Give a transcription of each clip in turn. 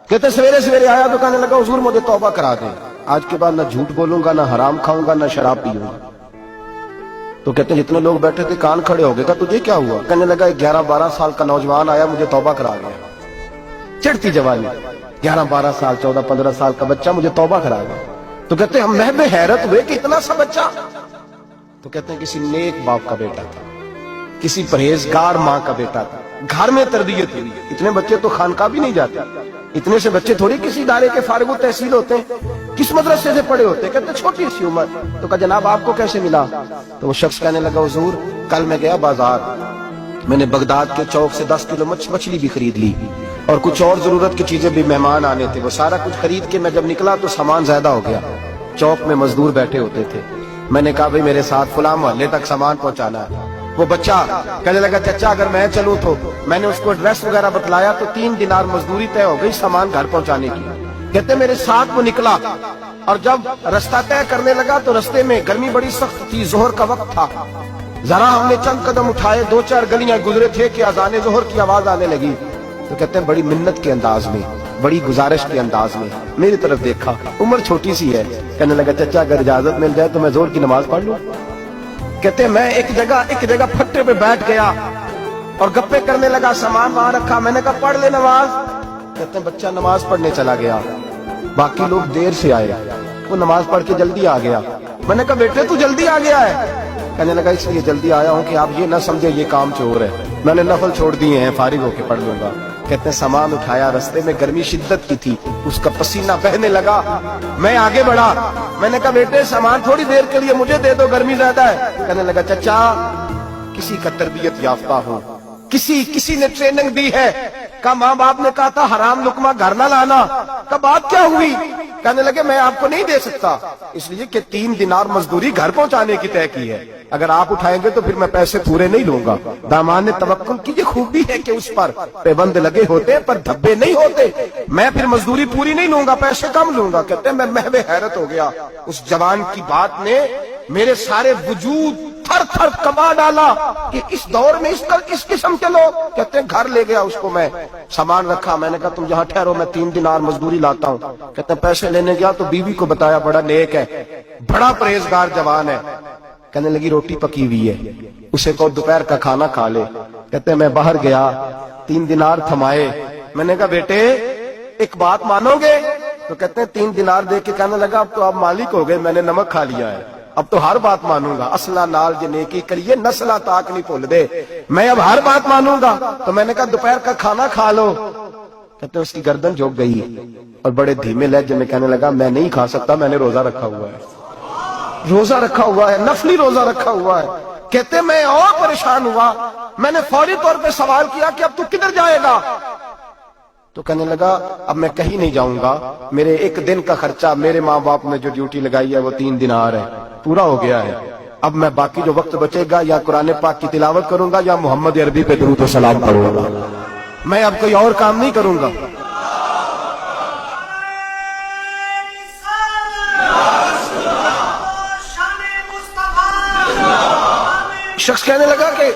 کہتے سویرے سویرے آیا تو کہنے لگا حضور مجھے توبہ کرا دیں، آج کے بعد نہ جھوٹ بولوں گا، نہ حرام کھاؤں گا، نہ شراب پیوں گا۔ تو کہتے ہیں جتنے لوگ بیٹھے تھے کان کھڑے ہو گئے، کہا تجھے کیا ہوا؟ کہنے لگا 11-12 سال کا نوجوان آیا مجھے توبہ کرا گیا، چڑھتی جوانی، 11-12 سال 14-15 سال کا بچہ مجھے توبہ کرا گیا۔ تو کہتے ہیں ہم محب حیرت ہوئے کہ اتنا سا بچہ؟ تو کہتے ہیں کسی نیک باپ کا بیٹا تھا، کسی پرہیزگار ماں کا بیٹا تھا، گھر میں تربیت ہوئی۔ اتنے بچے تو خانقاہ بھی نہیں جاتے، اتنے سے بچے تھوڑی کسی ادارے کے فارغ التحصیل ہوتے ہیں، کس مدرسے سے پڑھے ہوتے ہیں؟ کہتے ہیں چھوٹی سی عمر۔ تو کہا جناب آپ کو کیسے ملا؟ تو وہ شخص کہنے لگا حضور کل میں گیا بازار، میں نے بغداد کے چوک سے 10 کلو مچھلی بھی خرید لی اور کچھ اور ضرورت کی چیزیں بھی، مہمان آنے تھے، وہ سارا کچھ خرید کے میں جب نکلا تو سامان زیادہ ہو گیا۔ چوک میں مزدور بیٹھے ہوتے تھے، میں نے کہا بھئی میرے ساتھ فلاں محلے تک سامان پہنچانا ہے۔ وہ بچہ کہنے لگا چچا اگر میں چلوں تو، میں نے اس کو ایڈریس وغیرہ بتلایا تو 3 دینار مزدوری طے ہو گئی سامان گھر پہنچانے کی۔ کہتے میرے ساتھ وہ نکلا اور جب رستہ طے کرنے لگا تو رستے میں گرمی بڑی سخت تھی، ظہر کا وقت تھا، ذرا ہم نے چند قدم اٹھائے، 2-4 گلیاں گزرے تھے کہ اذان ظہر کی آواز آنے لگی۔ تو کہتے ہیں بڑی منت کے انداز میں، بڑی گزارش کے انداز میں میری طرف دیکھا، عمر چھوٹی سی ہے، کہنے لگا چچا اگر اجازت مل جائے تو میں ظہر کی نماز پڑھ لوں۔ کہتے ہیں میں ایک جگہ پھٹے پہ بیٹھ گیا اور گپے کرنے لگا، سامان وہاں رکھا، میں نے کہا پڑھ لے نماز۔ کہتے ہیں بچہ نماز پڑھنے چلا گیا، باقی لوگ دیر سے آئے، وہ نماز پڑھ کے جلدی آ گیا۔ میں نے کہا بیٹے تو جلدی آ گیا ہے؟ کہنے لگا اس لیے جلدی آیا ہوں کہ آپ یہ نہ سمجھے یہ کام چور ہے، میں نے نفل چھوڑ دیے ہیں، فارغ ہو کے پڑھ لوں گا۔ کہتے ہیں سامان اٹھایا، رستے میں گرمی شدت کی تھی، اس کا پسینہ بہنے لگا، میں آگے بڑھا، میں نے کہا بیٹے سامان تھوڑی دیر کے لیے مجھے دے دو، گرمی زیادہ ہے۔ کہنے لگا چچا کسی کا تربیت یافتہ ہوں، کسی نے ٹریننگ دی ہے، کہا ماں باپ نے کہا تھا حرام لقمہ گھر نہ لانا، کہا بات کیا ہوئی؟ کہنے لگے میں آپ کو نہیں دے سکتا، اس لیے کہ 3 دینار مزدوری گھر پہنچانے کی طے کی ہے، اگر آپ اٹھائیں گے تو پھر میں پیسے پورے نہیں لوں گا۔ دامان نے توکل کی یہ خوبی ہے کہ اس پر پابند لگے ہوتے پر دھبے نہیں ہوتے، میں پھر مزدوری پوری نہیں لوں گا، پیسے کم لوں گا۔ کہتے ہیں میں محو حیرت ہو گیا، اس جوان کی بات نے میرے سارے وجود تھر تھر کما ڈالا کہ اس دور میں اس قسم کے لوگ۔ کہتے ہیں گھر لے گیا اس کو، میں سامان رکھا، میں نے کہا تم یہاں ٹھہرو میں 3 دینار مزدوری لاتا ہوں۔ کہتے ہیں پیسے لینے گیا تو بیوی کو بتایا بڑا نیک ہے، بڑا پرہیزگار جوان ہے، کہنے لگی روٹی پکی ہوئی ہے، اسے کو دوپہر کا کھانا کھا لے۔ کہتے ہیں میں باہر گیا، 3 دینار تھمائے، میں نے کہا بیٹے ایک بات مانو گے؟ تو کہتے ہیں 3 دینار دے کے کہنے لگا اب تو آپ مالک ہو گئے، میں نے نمک کھا لیا ہے، اب تو ہر بات مانوں گا، اصلہ نال جے نیکی کریے نسلہ تاک نہیں بھول دے، میں اب ہر بات مانوں گا۔ تو میں نے کہا دوپہر کا کھانا کھا لو۔ کہتے ہیں اس کی گردن جھک گئی اور بڑے دھیمے لہجے میں کہنے لگا میں نہیں کھا سکتا، میں نے روزہ رکھا ہوا ہے، روزہ رکھا ہوا ہے، نفلی روزہ رکھا ہوا ہے۔ کہتے میں اور پریشان ہوا، میں نے فوری طور پہ سوال کیا کہ اب تو کدھر جائے گا؟ تو کہنے لگا اب میں کہیں نہیں جاؤں گا، میرے 1 دن کا خرچہ میرے ماں باپ نے جو ڈیوٹی لگائی ہے وہ 3 دینار ہے، پورا ہو گیا ہے، اب میں باقی جو وقت بچے گا یا قرآن پاک کی تلاوت کروں گا یا محمد عربی پہ درود و سلام پڑھوں گا، میں اب کوئی اور کام نہیں کروں گا۔ شخص کہنے لگا کہ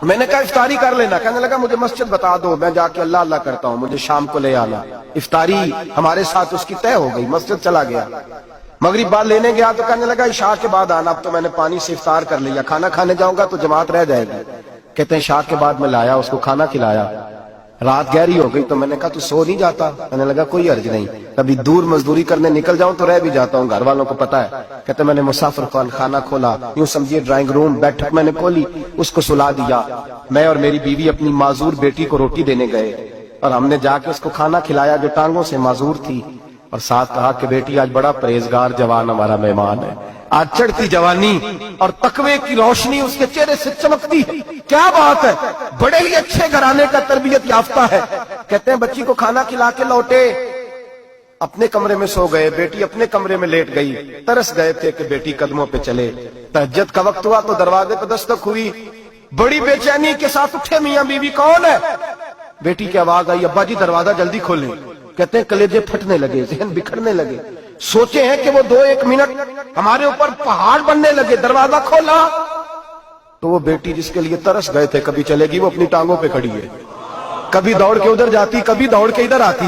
میں نے کہا افطاری کر لینا، کہنے لگا مجھے مسجد بتا دو، میں جا کے اللہ اللہ کرتا ہوں، مجھے شام کو لے آنا۔ افطاری ہمارے ساتھ اس کی طے ہو گئی، مسجد چلا گیا، مغرب بعد لینے گیا تو کہنے لگا عشاء کے بعد آنا، اب تو میں نے پانی سے افطار کر لیا، کھانا کھانے جاؤں گا تو جماعت رہ جائے گی۔ کہتے ہیں عشاء کے بعد میں لایا، اس کو کھانا کھلایا، رات گہری ہو گئی تو میں نے کہا تو سو نہیں جاتا؟ کہنے لگا کوئی حرج نہیں، کبھی دور مزدوری کرنے نکل جاؤں تو رہ بھی جاتا ہوں، گھر والوں کو پتا ہے۔ کہتے میں نے مسافر خانہ کھولا، یوں سمجھیے ڈرائنگ روم، بیٹھک میں نے کھولی، اس کو سلا دیا، میں اور میری بیوی اپنی معذور بیٹی کو روٹی دینے گئے اور ہم نے جا کے اس کو کھانا کھلایا جو ٹانگوں سے معذور تھی، اور ساتھ کہا کہ بیٹی آج بڑا پرہیزگار جوان ہمارا مہمان ہے، آج چڑھتی جوانی اور تقوی کی روشنی اس کے چہرے سے چمکتی ہے، کیا بات ہے، بڑے ہی اچھے گھرانے کا تربیت یافتہ ہے۔ کہتے ہیں بچی کو کھانا کھلا کے لوٹے، اپنے کمرے میں سو گئے، بیٹی اپنے کمرے میں لیٹ گئی، ترس گئے تھے کہ بیٹی قدموں پہ چلے۔ تہجد کا وقت ہوا تو دروازے پہ دستک ہوئی، بڑی بے چینی کے ساتھ اٹھے میاں بیوی، کون ہے؟ بیٹی کی آواز آئی ابا جی دروازہ جلدی کھولیں۔ کہتے ہیں کلیجے پھٹنے لگے، ذہن بکھرنے لگے، سوچے ہیں کہ وہ 2-1 منٹ ہمارے اوپر پہاڑ بننے لگے، دروازہ کھولا تو وہ بیٹی جس کے لیے ترس گئے تھے کبھی چلے گی، وہ اپنی ٹانگوں پہ کھڑی ہے، کبھی دوڑ کے ادھر جاتی، کبھی دوڑ کے ادھر آتی،